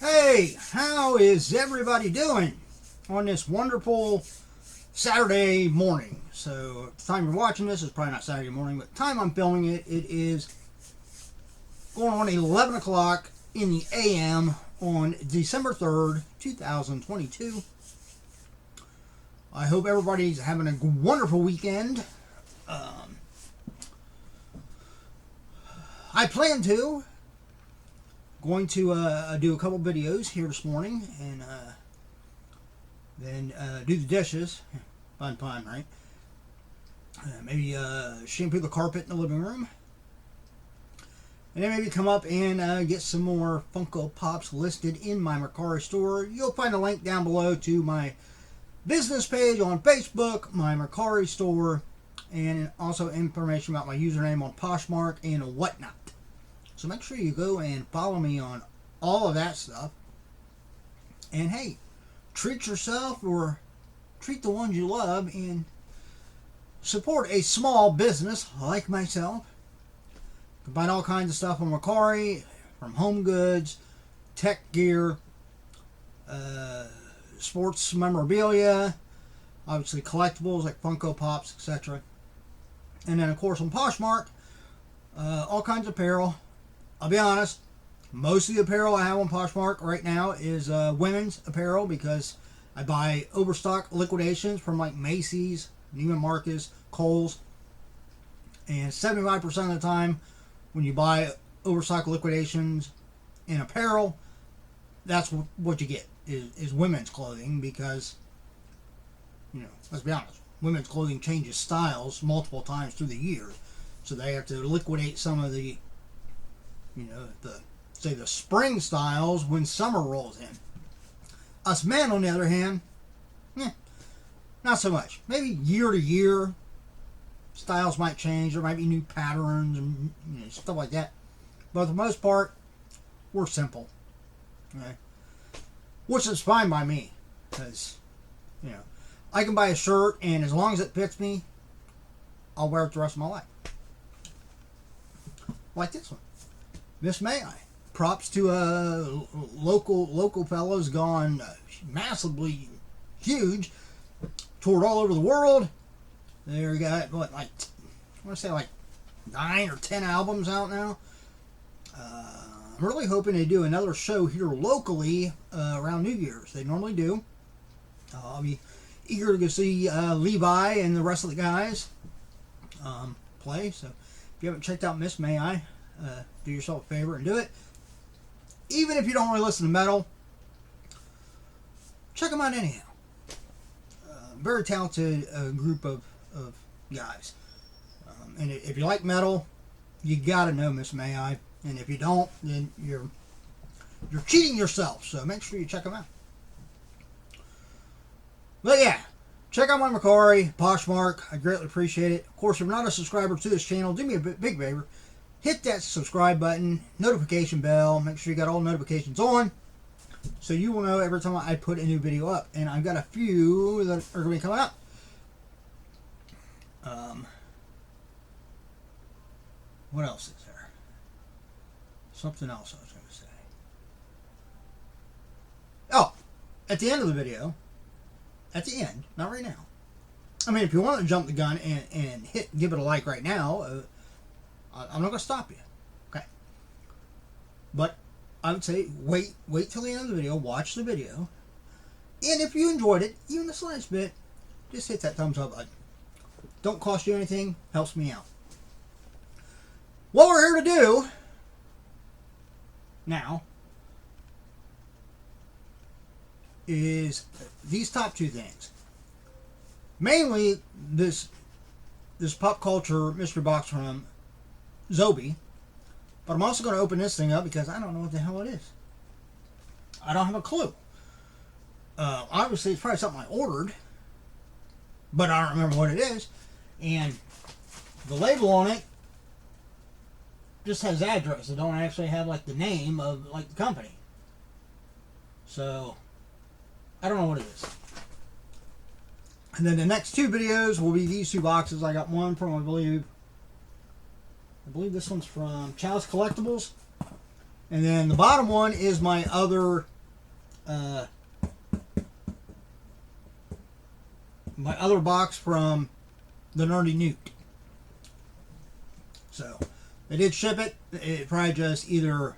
Hey, how is everybody doing on this wonderful Saturday morning? So, at the time you're watching this, it's probably not Saturday morning, but the time I'm filming it, it is going on 11 o'clock in the AM on December 3rd, 2022. I hope everybody's having a wonderful weekend. I plan to. Going to do a couple videos here this morning and then do the dishes. Fun, right? Maybe shampoo the carpet in the living room. And then maybe come up and get some more Funko Pops listed in my Mercari store. You'll find a link down below to my business page on Facebook, my Mercari store, and also information about my username on Poshmark and whatnot. So make sure you go and follow me on all of that stuff. And hey, treat yourself or treat the ones you love and support a small business like myself. You can find all kinds of stuff on Mercari, from home goods, tech gear, sports memorabilia, obviously collectibles like Funko Pops, etc. And then of course on Poshmark, all kinds of apparel. I'll be honest, most of the apparel I have on Poshmark right now is women's apparel because I buy overstock liquidations from like Macy's, Neiman Marcus, Kohl's. And 75% of the time when you buy overstock liquidations in apparel, that's what you get is women's clothing because, you know, let's be honest, women's clothing changes styles multiple times through the year. So they have to liquidate some of the, you know, the spring styles when summer rolls in. Us men, on the other hand, not so much. Maybe year to year, styles might change. There might be new patterns and stuff like that. But for the most part, we're simple. Okay? Which is fine by me. Because, I can buy a shirt and as long as it fits me, I'll wear it the rest of my life. Like this one. Miss May I. Props to local fellows gone massively huge, toured all over the world. They got I want to say like 9 or 10 albums out now. I'm really hoping they do another show here locally around New Year's. They normally do. I'll be eager to go see Levi and the rest of the guys play. So if you haven't checked out Miss May I, do yourself a favor and do it. Even if you don't really listen to metal, check them out anyhow. Very talented group of guys. And if you like metal, you gotta know Miss May I. And if you don't, then you're cheating yourself. So make sure you check them out. But yeah, check out my Mercari, Poshmark. I greatly appreciate it. Of course, if you're not a subscriber to this channel, do me a big favor. Hit that subscribe button, notification bell. Make sure you got all notifications on so you will know every time I put a new video up. And I've got a few that are going to be coming up. What else is there? Something else I was going to say. Oh, at the end of the video, at the end, not right now. I mean, if you want to jump the gun and give it a like right now, I'm not going to stop you. Okay. But I would say wait till the end of the video, watch the video. And if you enjoyed it, even the slightest bit, just hit that thumbs up button. Don't cost you anything, helps me out. What we're here to do now is these top two things. Mainly this pop culture mystery box from Zobi, but I'm also going to open this thing up because I don't know what the hell it is. I don't have a clue. Obviously, it's probably something I ordered, but I don't remember what it is. And the label on it just has address. It don't actually have like the name of like the company. So I don't know what it is. And then the next two videos will be these two boxes. I got one from I believe this one's from Chalice Collectibles. And then the bottom one is my other my other box from the Nerdy Newt. So they did ship it. It probably just either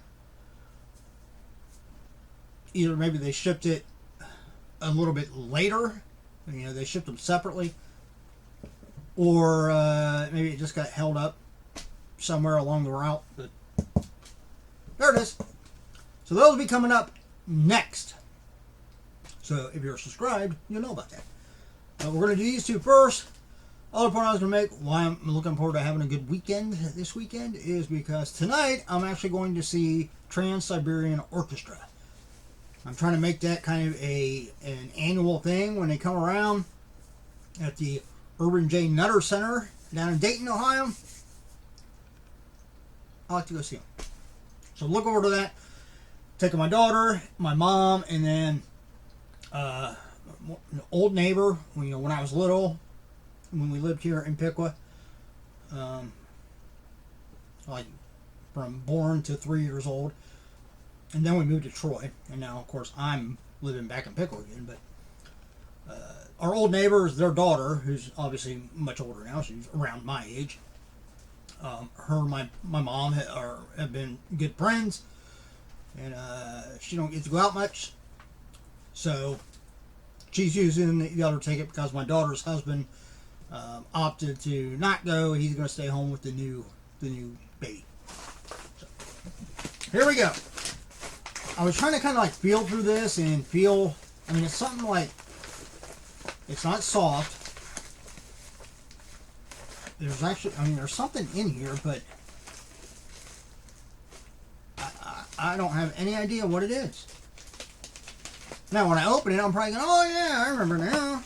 maybe they shipped it a little bit later. You know, they shipped them separately, or maybe it just got held up somewhere along the route. But there it is. So those will be coming up next. So if you're subscribed, you'll know about that. But we're going to do these two first. Other point I was going to make, why I'm looking forward to having a good weekend this weekend, is because tonight I'm actually going to see Trans-Siberian Orchestra. I'm trying to make that kind of an annual thing when they come around at the Urban J. Nutter Center down in Dayton, Ohio. I like to go see them. So look over to that. Taking my daughter, my mom, and then an old neighbor. You know, when I was little, when we lived here in Piqua, like from born to 3 years old, and then we moved to Troy, and now of course I'm living back in Piqua again. But our old neighbor is their daughter, who's obviously much older now. She's around my age. Her and my mom have been good friends, and she don't get to go out much, so she's using the other ticket because my daughter's husband opted to not go. He's going to stay home with the new baby. So, here we go. I was trying to kind of like feel through this and feel. I mean, it's something like, it's not soft. There's actually, I mean, there's something in here, but I don't have any idea what it is. Now, when I open it, I'm probably going, oh yeah, I remember now.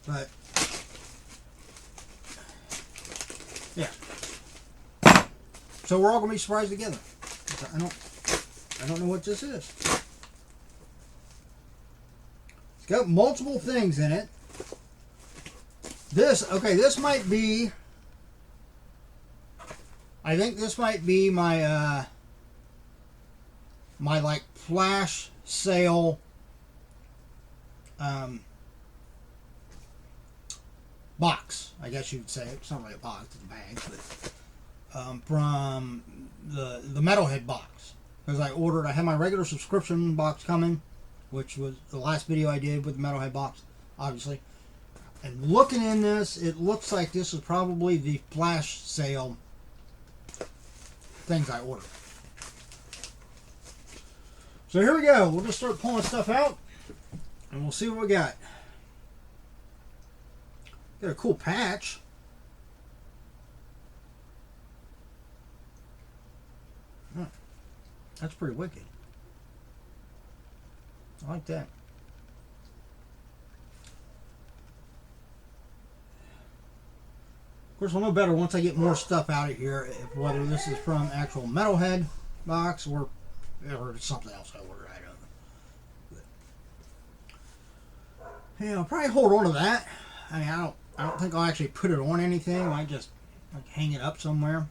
But yeah. So we're all going to be surprised together. I don't know what this is. It's got multiple things in it. This might be, I think this might be my my like flash sale box, I guess you'd say. It's not really a box, it's a bag, but from the Metalhead box. Because I had my regular subscription box coming, which was the last video I did with the Metalhead box, obviously. And looking in this, it looks like this is probably the flash sale things I ordered. So here we go. We'll just start pulling stuff out, and we'll see what we got. Got a cool patch. Huh. That's pretty wicked. I like that. Of course, we'll know better once I get more stuff out of here, whether this is from actual Metalhead box or something else I ordered. I don't know. But, yeah, I'll probably hold on to that. I mean, I don't think I'll actually put it on anything. I might just like hang it up somewhere.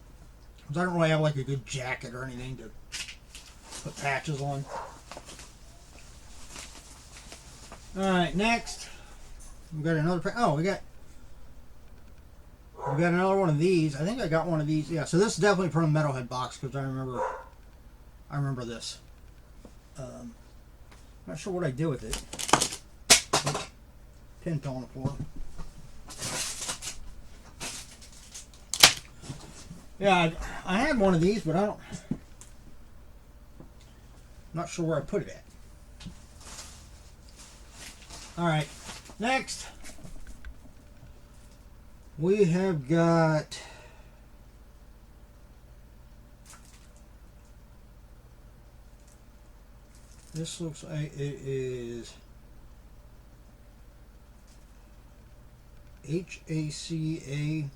Because I don't really have like a good jacket or anything to put patches on. Alright, next. We've got another we got another one of these. I think I got one of these. Yeah, so this is definitely from the Metalhead box because I remember this. Not sure what I did with it. Pin on the floor. Yeah, I had one of these, but I'm not sure where I put it at. Alright, next we have got this. Looks like it is HACABE.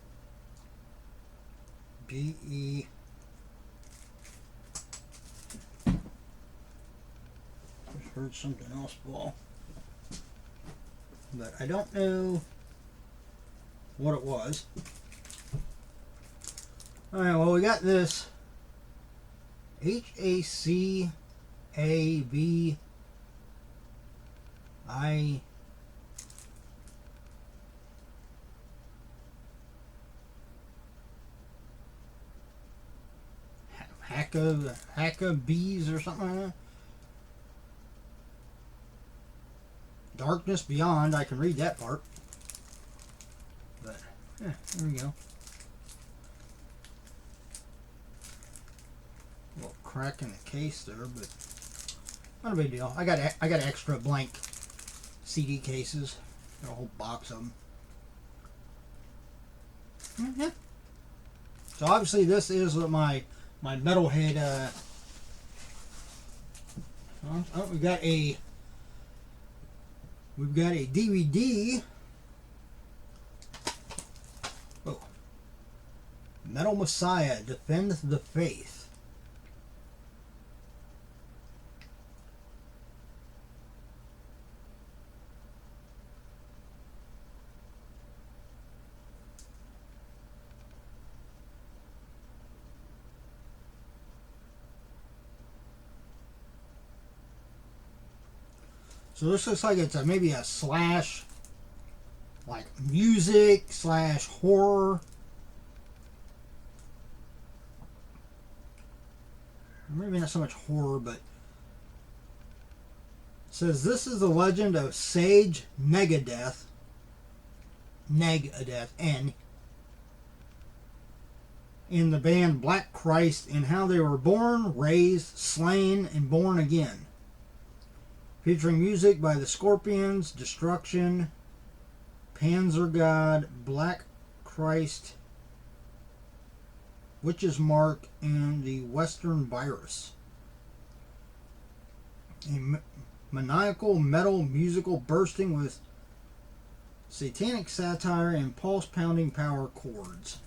Just heard something else fall, but I don't know what it was. Alright, well, we got this HACABE A-V-I... Hacka bees or something like that. Darkness Beyond, I can read that part. But, yeah, there we go. A little crack in the case there, but not a big deal. I got extra blank CD cases. Got a whole box of them. Mm-hmm. So obviously this is my Metalhead. Oh, we've got a DVD. Oh, Metal Messiah, Defend the Faith. So this looks like it's maybe a slash, like music slash horror. Maybe not so much horror, but it says this is the legend of Sage Negadeath, N, in the band Black Christ, and how they were born, raised, slain, and born again. Featuring music by the Scorpions, Destruction, Panzer God, Black Christ, Witch's Mark, and the Western Virus. A maniacal metal musical bursting with satanic satire and pulse-pounding power chords.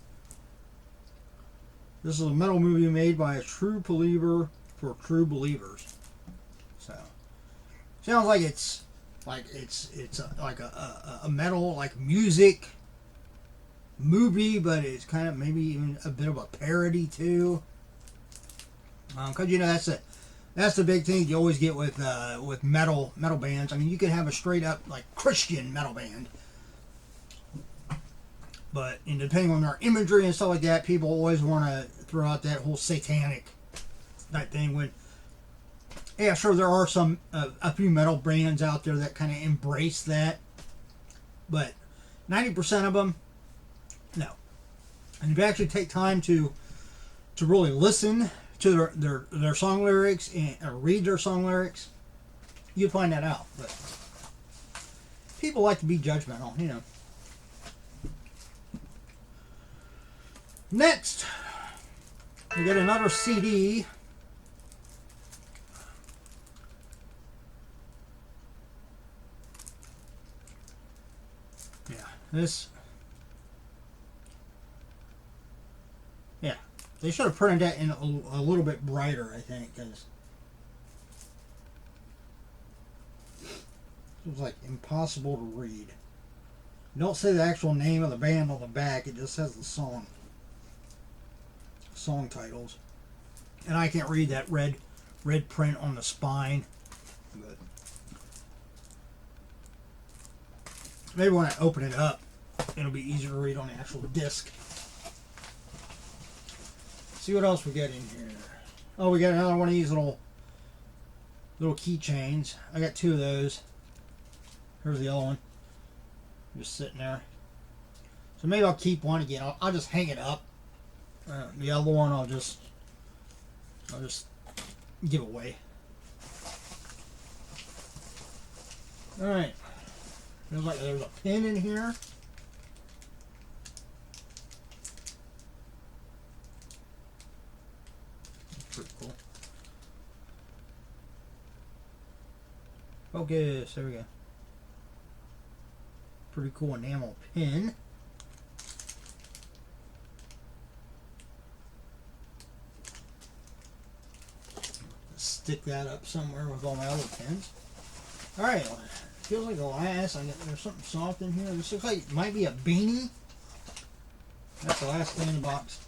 This is a metal movie made by a true believer for true believers. So, sounds like it's like a metal like music movie, but it's kind of maybe even a bit of a parody too. Because you know that's the big thing you always get with metal bands. I mean, you could have a straight up like Christian metal band, but depending on their imagery and stuff like that, people always want to throw out that whole satanic type thing. When yeah, sure, there are some a few metal bands out there that kind of embrace that, but 90% of them, no. And if you actually take time to really listen to their song lyrics and read their song lyrics, you find that out. But people like to be judgmental, you know. Next, we got another CD. Yeah, this. Yeah, they should have printed that in a little bit brighter, I think, because it was like impossible to read. Don't say the actual name of the band on the back; it just says the song titles, and I can't read that red print on the spine. But maybe when I open it up, it'll be easier to read on the actual disc. See what else we got in here. Oh, we got another one of these little keychains. I got two of those. Here's the other one, just sitting there. So maybe I'll keep one again. I'll just hang it up. The other one I'll just give away. All right. Feels like there's a pin in here. Pretty cool. Focus. There we go. Pretty cool enamel pin. Stick that up somewhere with all my other pins. All right. Feels like glass. There's something soft in here. This looks like it might be a beanie. That's the last thing in the box.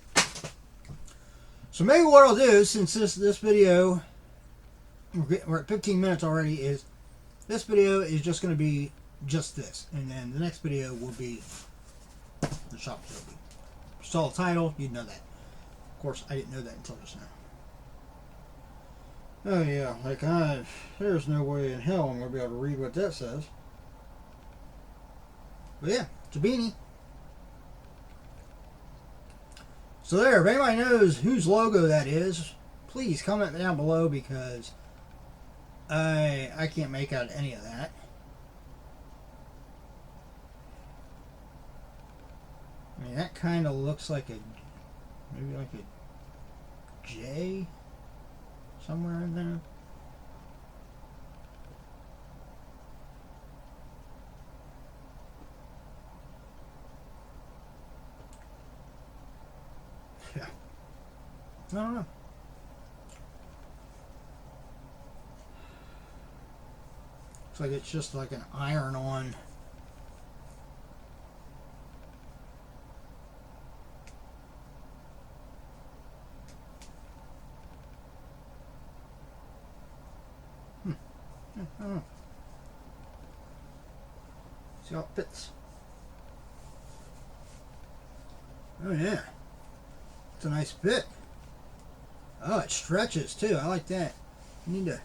So maybe what I'll do, since this video we're at 15 minutes already, is this video is just going to be just this. And then the next video will be the shop facility. If you saw the title, you'd know that. Of course, I didn't know that until just now. Oh yeah, like there's no way in hell I'm going to be able to read what that says. But yeah, it's a beanie. So there, if anybody knows whose logo that is, please comment down below, because I can't make out any of that. I mean, that kind of looks like maybe like a J somewhere in there. Yeah. I don't know. Looks like it's just like an iron-on. I don't know. See how it fits. Oh yeah. It's a nice fit. Oh, it stretches too. I like that. You need to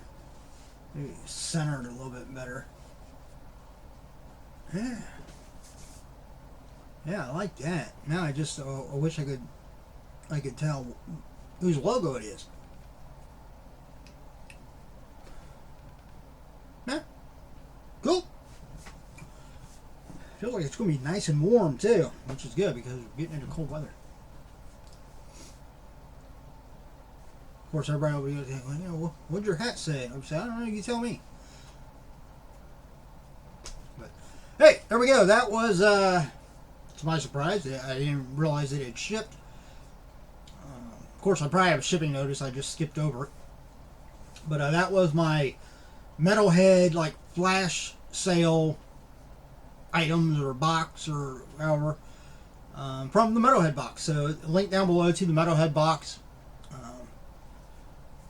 maybe center it a little bit better. Yeah. Yeah, I like that. Now I just I wish I could tell whose logo it is. Yeah. Cool. Feels like it's going to be nice and warm too, which is good because we're getting into cold weather. Of course, everybody will be going, well, you know, what'd your hat say? I'm saying, I don't know, you tell me. But hey, there we go. That was, to my surprise, I didn't realize it had shipped. Of course, I probably have a shipping notice. I just skipped over it. But that was my Metalhead, like, flash sale items or box or however, from the Metalhead box. So link down below to the Metalhead box.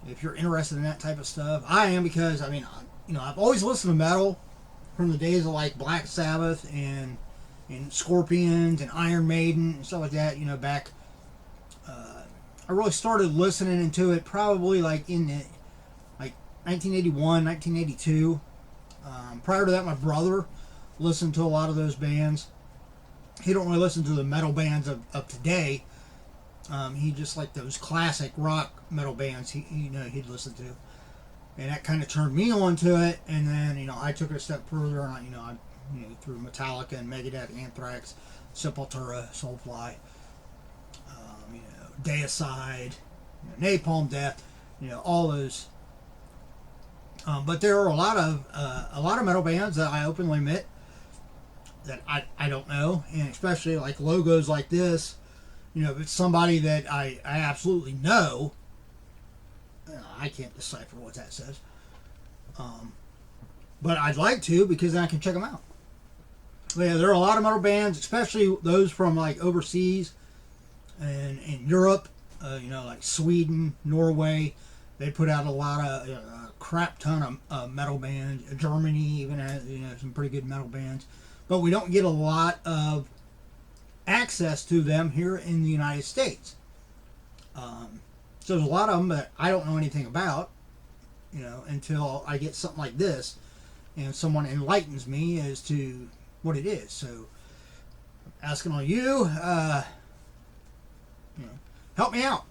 If you're interested in that type of stuff. I am, because I mean, you know, I've always listened to metal from the days of like Black Sabbath and Scorpions and Iron Maiden and stuff like that. You know, back I really started listening into it probably like in the 1981, 1982. Prior to that, my brother listened to a lot of those bands. He don't really listen to the metal bands of today. He just liked those classic rock metal bands he'd listen to. And that kind of turned me on to it. And then, you know, I took it a step further, and I through Metallica and Megadeth, Anthrax, Sepultura, Soulfly, Deicide, Napalm Death, all those. But there are a lot of metal bands that I openly admit that I don't know, and especially like logos like this. If it's somebody that I absolutely know, I can't decipher what that says. But I'd like to, because then I can check them out. But yeah, there are a lot of metal bands, especially those from like overseas and in Europe, like Sweden, Norway. They put out a lot of crap ton of metal bands. Germany even has some pretty good metal bands, but we don't get a lot of access to them here in the United States. So there's a lot of them that I don't know anything about, until I get something like this and someone enlightens me as to what it is. So I'm asking all you, help me out.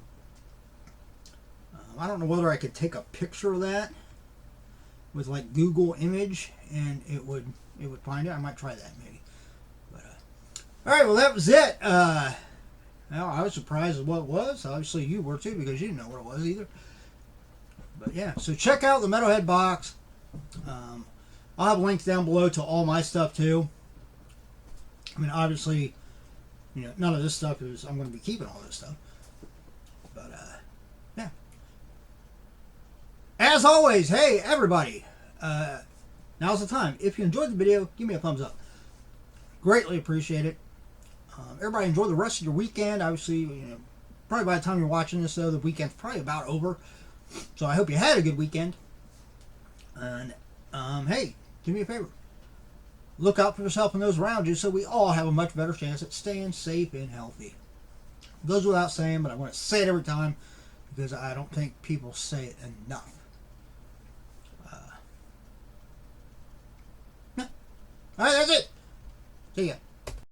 I don't know whether I could take a picture of that with like Google image and it would find it. I might try that maybe. But all right, well, that was it. Well, I was surprised at what it was. Obviously you were too, because you didn't know what it was either. But yeah, so check out the Metalhead box. I'll have links down below to all my stuff too. I mean, obviously, none of this stuff is, I'm going to be keeping all this stuff. But yeah. As always, hey everybody, now's the time. If you enjoyed the video, give me a thumbs up. Greatly appreciate it. Everybody enjoy the rest of your weekend. Obviously, probably by the time you're watching this, though, the weekend's probably about over. So I hope you had a good weekend. And hey, do me a favor. Look out for yourself and those around you so we all have a much better chance at staying safe and healthy. It goes without saying, but I want to say it every time because I don't think people say it enough. Alright, that's it. See ya.